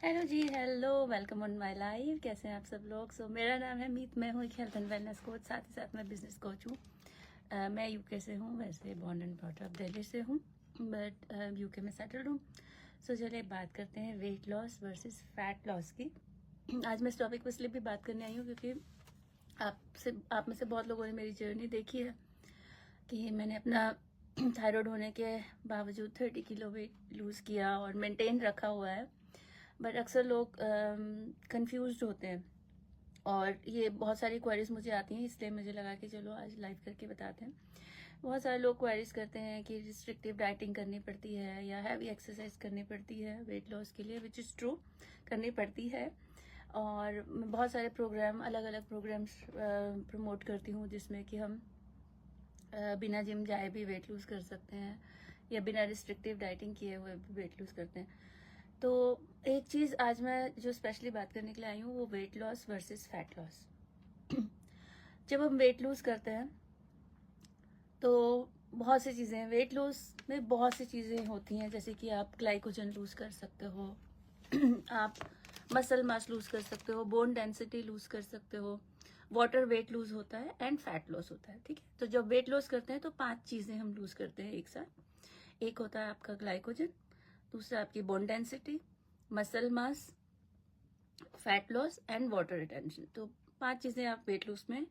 Hello ji, hello, welcome on my life. कैसे हैं आप सब लोग? मेरा नाम है मीत। मैं हूँ एक हेल्थ एंड वेलनेस कोच, साथ ही साथ मैं बिजनेस कोच हूँ। मैं यूके से हूँ, वैसे born and brought up Delhi से हूँ, बट यूके में सेटल्ड हूँ। चलिए बात करते हैं weight loss versus fat loss की। आज मैं इस टॉपिक पर इसलिए भी बात करने आई हूँ क्योंकि आप में से बहुत लोगों ने मेरी जर्नी देखी है कि मैंने अपना थायराइड होने के बावजूद 30 किलो वेट लूज़ किया और मेंटेन रखा हुआ है। बट अक्सर लोग कंफ्यूज्ड होते हैं और ये बहुत सारी क्वेरीज मुझे आती हैं, इसलिए मुझे लगा कि चलो आज लाइव करके बताते हैं। बहुत सारे लोग क्वेरीज करते हैं कि रिस्ट्रिक्टिव डाइटिंग करनी पड़ती है या हैवी एक्सरसाइज करनी पड़ती है वेट लॉस के लिए, विच इज़ ट्रू, करनी पड़ती है। और मैं बहुत सारे प्रोग्राम, अलग अलग प्रोग्राम्स प्रमोट करती हूँ जिसमें कि हम बिना जिम जाए भी वेट लूज़ कर सकते हैं या बिना रिस्ट्रिक्टिव डाइटिंग किए हुए भी वेट लूज़ करते हैं। तो एक चीज़ आज मैं जो स्पेशली बात करने के लिए आई हूँ वो weight loss versus fat loss. जब हम वेट लूज करते हैं तो बहुत सी चीज़ें हैं। वेट लॉस में बहुत सी चीज़ें होती हैं, जैसे कि आप ग्लाइकोजन लूज कर सकते हो आप मसल मास लूज कर सकते हो, बोन डेंसिटी लूज कर सकते हो, वाटर वेट लूज होता है एंड फैट लॉस होता है। ठीक है, तो जब वेट लॉस करते हैं तो 5 चीज़ें हम लूज करते हैं एक साथ। एक होता है आपका ग्लाइकोजन, दूसरा आपकी bone density, muscle mass, fat loss and water retention. तो 5 चीज़ें आप वेट लूज में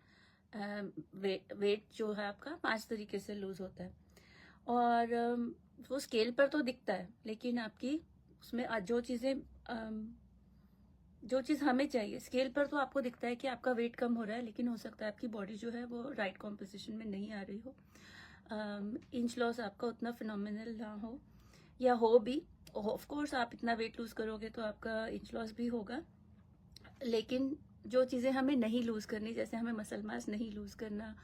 वेट जो है आपका 5 तरीके से लूज होता है। और वो स्केल पर तो दिखता है, लेकिन आपकी उसमें जो चीज़ हमें चाहिए, स्केल पर तो आपको दिखता है कि आपका वेट कम हो रहा है, लेकिन हो सकता है आपकी बॉडी जो है वो राइट कॉम्पोजिशन में नहीं आ रही हो। इंच लॉस आपका उतना फिनोमिनल ना हो या हो भी। ऑफ कोर्स आप इतना वेट लूज करोगे तो आपका इंच लॉस भी होगा, लेकिन जो चीज़ें हमें नहीं लूज करनी, जैसे हमें मसल मास नहीं लूज करना,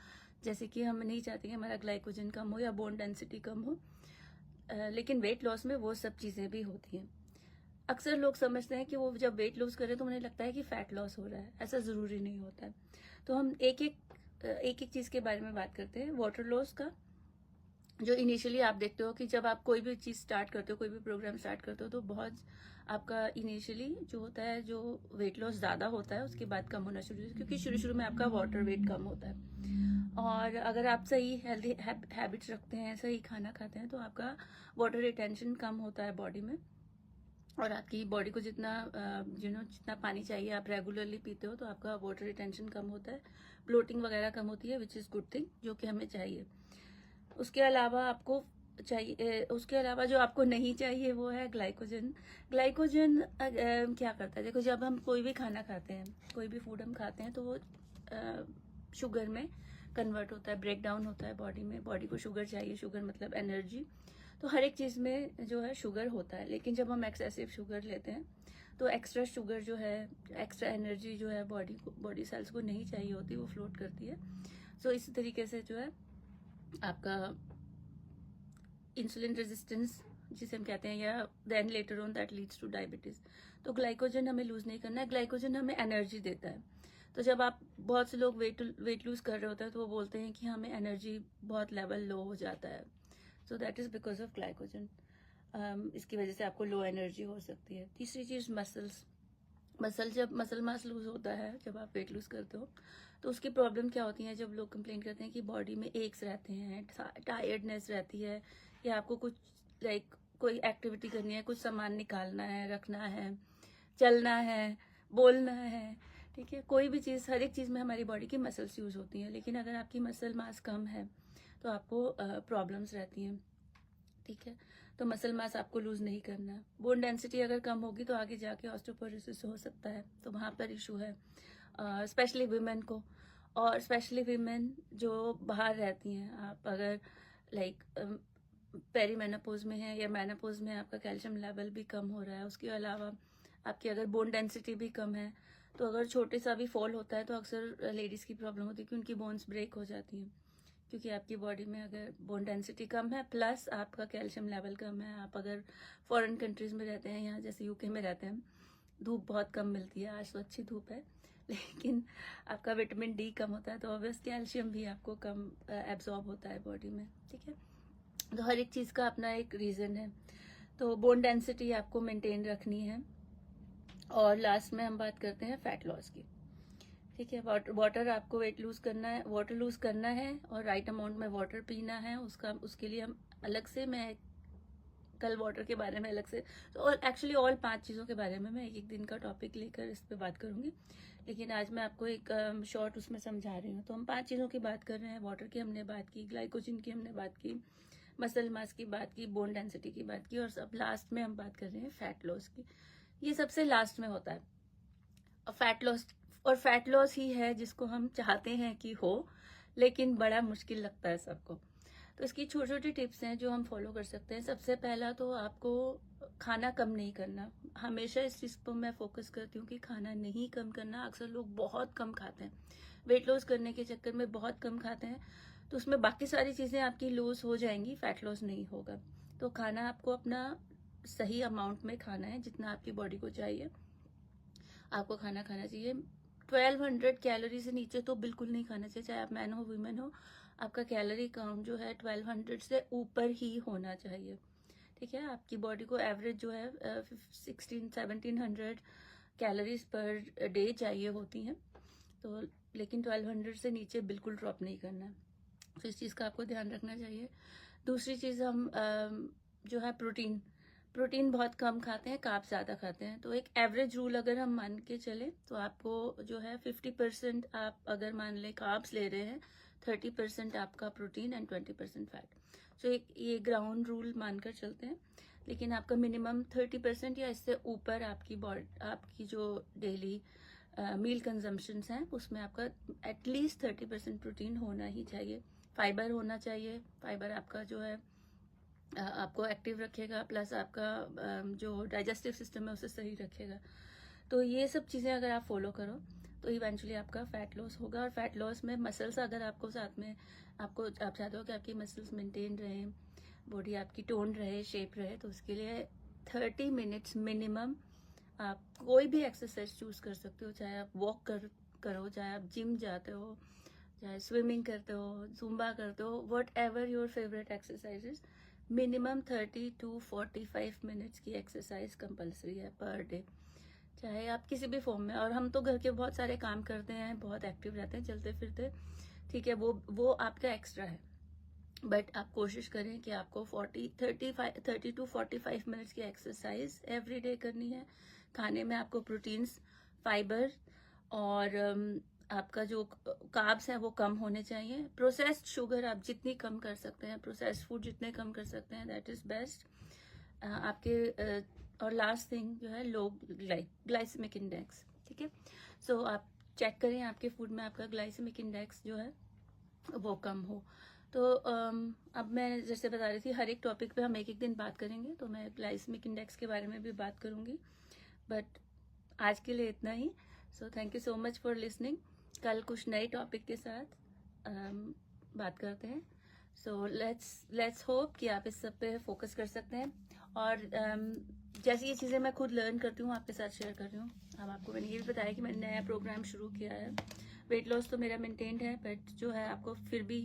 जैसे कि हम नहीं चाहते कि हमारा ग्लाइकोजन कम हो या बोन डेंसिटी कम हो, लेकिन वेट लॉस में वो सब चीज़ें भी होती हैं। अक्सर लोग समझते हैं कि वो जब वेट लूज करें तो उन्हें लगता है कि फैट लॉस हो रहा है, ऐसा ज़रूरी नहीं होता है। तो हम एक एक चीज़ के बारे में बात करते हैं। वाटर लॉस का जो इनिशियली आप देखते हो कि जब आप कोई भी चीज़ स्टार्ट करते हो, कोई भी प्रोग्राम स्टार्ट करते हो, तो बहुत आपका इनिशियली जो होता है, जो वेट लॉस ज़्यादा होता है, उसके बाद कम होना शुरू होता है, क्योंकि शुरू शुरू में आपका वाटर वेट कम होता है। और अगर आप सही हेल्दी हैबिट्स रखते हैं, सही खाना खाते हैं, तो आपका वाटर रिटेंशन कम होता है बॉडी में, और आपकी बॉडी को जितना जितना पानी चाहिए आप रेगुलरली पीते हो, तो आपका वाटर रिटेंशन कम होता है, ब्लोटिंग वगैरह कम होती है, विच इज़ गुड थिंग, जो कि हमें चाहिए। उसके अलावा आपको चाहिए, उसके अलावा जो आपको नहीं चाहिए वो है ग्लाइकोजन। ग्लाइकोजन क्या करता है? देखो, जब हम कोई भी खाना खाते हैं, कोई भी फूड हम खाते हैं, तो वो शुगर में कन्वर्ट होता है, ब्रेक डाउन होता है बॉडी में। बॉडी को शुगर चाहिए, शुगर मतलब एनर्जी। तो हर एक चीज़ में जो है शुगर होता है, लेकिन जब हम एक्सेसिव शुगर लेते हैं तो एक्स्ट्रा शुगर जो है, एक्स्ट्रा एनर्जी जो है बॉडी सेल्स को नहीं चाहिए होती, वो फ्लोट करती है। इसी तरीके से जो है आपका इंसुलिन रेजिस्टेंस जिसे हम कहते हैं, या then later on that leads to diabetes. तो ग्लाइकोजन हमें लूज नहीं करना है, ग्लाइकोजन हमें एनर्जी देता है। तो जब आप, बहुत से लोग वेट लूज कर रहे होते हैं तो वो बोलते हैं कि हमें एनर्जी बहुत लेवल लो हो जाता है, so that is because of glycogen. इसकी वजह से आपको लो एनर्जी हो सकती है। तीसरी चीज मसल्स। जब मसल मास लूज होता है, जब आप वेट लूज करते हो, तो उसकी प्रॉब्लम क्या होती है? जब लोग कंप्लेन करते हैं कि बॉडी में एक्स रहते हैं, टायर्डनेस रहती है, या आपको कुछ कोई एक्टिविटी करनी है, कुछ सामान निकालना है, रखना है, चलना है, बोलना है, ठीक है, कोई भी चीज़, हर एक चीज़ में हमारी बॉडी की मसल्स यूज होती हैं, लेकिन अगर आपकी मसल मास कम है तो आपको प्रॉब्लम्स रहती हैं। ठीक है, तो मसल मास आपको लूज नहीं करना है। बोन डेंसिटी अगर कम होगी तो आगे जाके ऑस्टियोपोरोसिस हो सकता है, तो वहाँ पर इशू है, स्पेशली वीमेन को। और स्पेशली वीमेन जो बाहर रहती हैं, आप अगर लाइक पेरीमेनोपॉज में है या मेनोपॉज में, आपका कैल्शियम लेवल भी कम हो रहा है, उसके अलावा आपकी अगर बोन डेंसिटी भी कम है, तो अगर छोटे सा भी फॉल होता है तो अक्सर लेडीज़ की प्रॉब्लम होती है कि उनकी बोन्स ब्रेक हो जाती हैं, क्योंकि आपकी बॉडी में अगर बोन डेंसिटी कम है प्लस आपका कैल्शियम लेवल कम है। आप अगर फॉरेन कंट्रीज में रहते हैं, यहाँ जैसे यूके में रहते हैं, धूप बहुत कम मिलती है, आज तो अच्छी धूप है, लेकिन आपका विटामिन डी कम होता है, तो ऑब्वियस कैल्शियम भी आपको कम एब्जॉर्ब होता है बॉडी में। ठीक है, तो हर एक चीज़ का अपना एक रीज़न है। तो बोन डेंसिटी आपको मेंटेन रखनी है, और लास्ट में हम बात करते हैं फैट लॉस की। ठीक है, वाटर आपको वेट लूज करना है, वाटर लूज करना है और राइट अमाउंट में वाटर पीना है। उसके लिए हम अलग से, मैं कल वाटर के बारे में अलग से, तो एक्चुअली ऑल 5 चीज़ों के बारे में मैं एक दिन का टॉपिक लेकर इस पे बात करूंगी, लेकिन आज मैं आपको एक शॉर्ट उसमें समझा रही हूँ। तो हम 5 चीज़ों की बात कर रहे हैं। वाटर की हमने बात की, ग्लाइकोजन की हमने बात की, मसल मास की बात की, बोन डेंसिटी की बात की, और सब लास्ट में हम बात कर रहे हैं फैट लॉस की। ये सबसे लास्ट में होता है फैट लॉस, और फैट लॉस ही है जिसको हम चाहते हैं कि हो, लेकिन बड़ा मुश्किल लगता है सबको। तो इसकी छोटी छोटी टिप्स हैं जो हम फॉलो कर सकते हैं। सबसे पहला तो आपको खाना कम नहीं करना। हमेशा इस चीज़ पर मैं फोकस करती हूँ कि खाना नहीं कम करना। अक्सर लोग बहुत कम खाते हैं, वेट लॉस करने के चक्कर में बहुत कम खाते हैं, तो उसमें बाकी सारी चीज़ें आपकी लूज हो जाएंगी, फैट लॉस नहीं होगा। तो खाना आपको अपना सही अमाउंट में खाना है, जितना आपकी बॉडी को चाहिए आपको खाना खाना चाहिए। 1200 कैलोरी से नीचे तो बिल्कुल नहीं खाना चाहिए, चाहे आप मैन हो वीमेन हो। आपका कैलोरी काउंट जो है 1200 से ऊपर ही होना चाहिए। ठीक है, आपकी बॉडी को एवरेज जो है 1700 कैलोरीज पर डे चाहिए होती हैं, तो लेकिन 1200 से नीचे बिल्कुल ड्रॉप नहीं करना है। तो इस चीज़ का आपको ध्यान रखना चाहिए। दूसरी चीज़, हम जो है प्रोटीन बहुत कम खाते हैं, कार्ब्स ज़्यादा खाते हैं। तो एक एवरेज रूल अगर हम मान के चले तो आपको जो है 50% आप अगर मान लें कार्ब्स ले रहे हैं, 30% आपका प्रोटीन एंड 20% फैट। सो एक ये ग्राउंड रूल मानकर चलते हैं, लेकिन आपका मिनिमम 30% या इससे ऊपर आपकी जो डेली मील कंजम्पशंस हैं उसमें आपका एटलीस्ट 30% प्रोटीन होना ही चाहिए। फाइबर होना चाहिए। फाइबर आपका जो है आपको एक्टिव रखेगा, प्लस आपका जो डाइजेस्टिव सिस्टम है उसे सही रखेगा। तो ये सब चीज़ें अगर आप फॉलो करो तो इवेंचुअली आपका फैट लॉस होगा। और फैट लॉस में मसल्स अगर आपको साथ में, आप चाहते हो कि आपकी मसल्स मेंटेन रहे, बॉडी आपकी टोन रहे, शेप रहे, तो उसके लिए 30 मिनट्स मिनिमम आप कोई भी एक्सरसाइज चूज कर सकते हो। चाहे आप वॉक करो, चाहे आप जिम जाते हो, चाहे स्विमिंग करते हो, जुम्बा करते हो, what ever your favourite exercises, minimum 30 to 45 minutes की एक्सरसाइज कंपलसरी है पर डे, चाहे आप किसी भी फॉर्म में। और हम तो घर के बहुत सारे काम करते हैं, बहुत एक्टिव रहते हैं, चलते फिरते, ठीक है, वो आपका एक्स्ट्रा है। बट आप कोशिश करें कि आपको 30 to 45 मिनट्स की एक्सरसाइज एवरी डे करनी है। खाने में आपको प्रोटीन्स, फाइबर और आपका जो कार्ब्स है वो कम होने चाहिए। प्रोसेस्ड शुगर आप जितनी कम कर सकते हैं, प्रोसेस्ड फूड जितने कम कर सकते हैं, दैट इज बेस्ट आपके। और लास्ट थिंग जो है, लो ग्लाइसेमिक इंडेक्स। ठीक है, सो आप चेक करें आपके फूड में आपका ग्लाइसेमिक इंडेक्स जो है वो कम हो। तो अब मैं जैसे बता रही थी, हर एक टॉपिक पे हम एक एक दिन बात करेंगे, तो मैं ग्लाइसेमिक इंडेक्स के बारे में भी बात करूंगी, बट आज के लिए इतना ही। So thank you so much for listening. कल कुछ नए टॉपिक के साथ बात करते हैं। सो लेट्स होप कि आप इस सब पे फोकस कर सकते हैं। और जैसी ये चीज़ें मैं खुद लर्न करती हूँ आपके साथ शेयर कर रही हूँ। अब आपको मैंने ये भी बताया कि मैंने नया प्रोग्राम शुरू किया है। वेट लॉस तो मेरा मेंटेन्ड है, बट जो है आपको फिर भी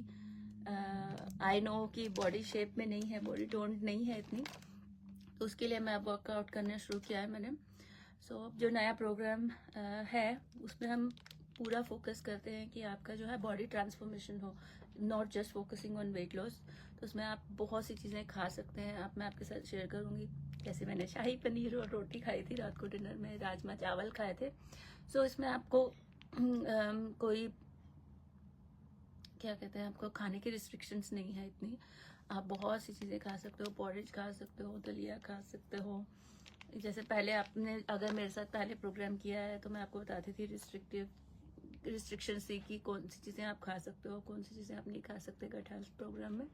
आई नो कि बॉडी शेप में नहीं है, बॉडी टोन्ड नहीं है इतनी, तो उसके लिए मैं वर्कआउट करना शुरू किया है मैंने। सो जो नया प्रोग्राम है उसमें हम पूरा फोकस करते हैं कि आपका जो है बॉडी ट्रांसफॉर्मेशन हो, not just focusing on weight loss. तो उसमें आप बहुत सी चीज़ें खा सकते हैं। आप मैं आपके साथ शेयर करूँगी, जैसे मैंने शाही पनीर और रोटी खाई थी रात को, डिनर में राजमा चावल खाए थे। सो इसमें आपको कोई क्या कहते हैं, आपको खाने की रिस्ट्रिक्शंस नहीं है इतनी। आप बहुत सी चीज़ें खा सकते हो, पॉरेज खा सकते हो, दलिया खा सकते हो। जैसे पहले आपने अगर मेरे साथ पहले प्रोग्राम किया है तो मैं आपको बताती थी रिस्ट्रिक्शन थी कि कौन सी चीज़ें आप खा सकते हो, कौन सी चीज़ें आप नहीं खा सकते गट हेल्थ प्रोग्राम में।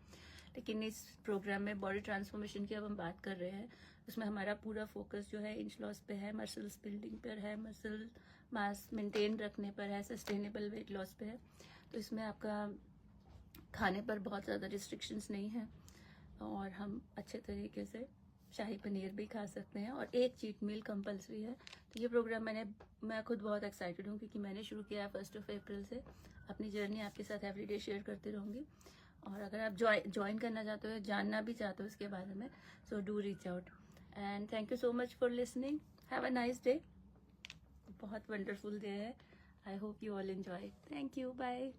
लेकिन इस प्रोग्राम में बॉडी ट्रांसफॉर्मेशन की अब हम बात कर रहे हैं, उसमें हमारा पूरा फोकस जो है इंच लॉस पे है, मसल्स बिल्डिंग पर है, मसल मास मेंटेन रखने पर है, सस्टेनेबल वेट लॉस पे है। तो इसमें आपका खाने पर बहुत ज़्यादा रिस्ट्रिक्शंस नहीं है, और हम अच्छे तरीके से शाही पनीर भी खा सकते हैं, और एक चीट मील कंपलसरी है। तो ये प्रोग्राम मैं खुद बहुत एक्साइटेड हूँ, क्योंकि मैंने शुरू किया है 1 अप्रैल से। अपनी जर्नी आपके साथ एवरीडे शेयर करती रहूँगी। और अगर आप ज्वाइन करना चाहते हो, जानना भी चाहते हो इसके बारे में, so do reach out. And thank you so much for listening. Have a nice day. बहुत वंडरफुल डे है। I hope you all enjoy. Thank you, bye.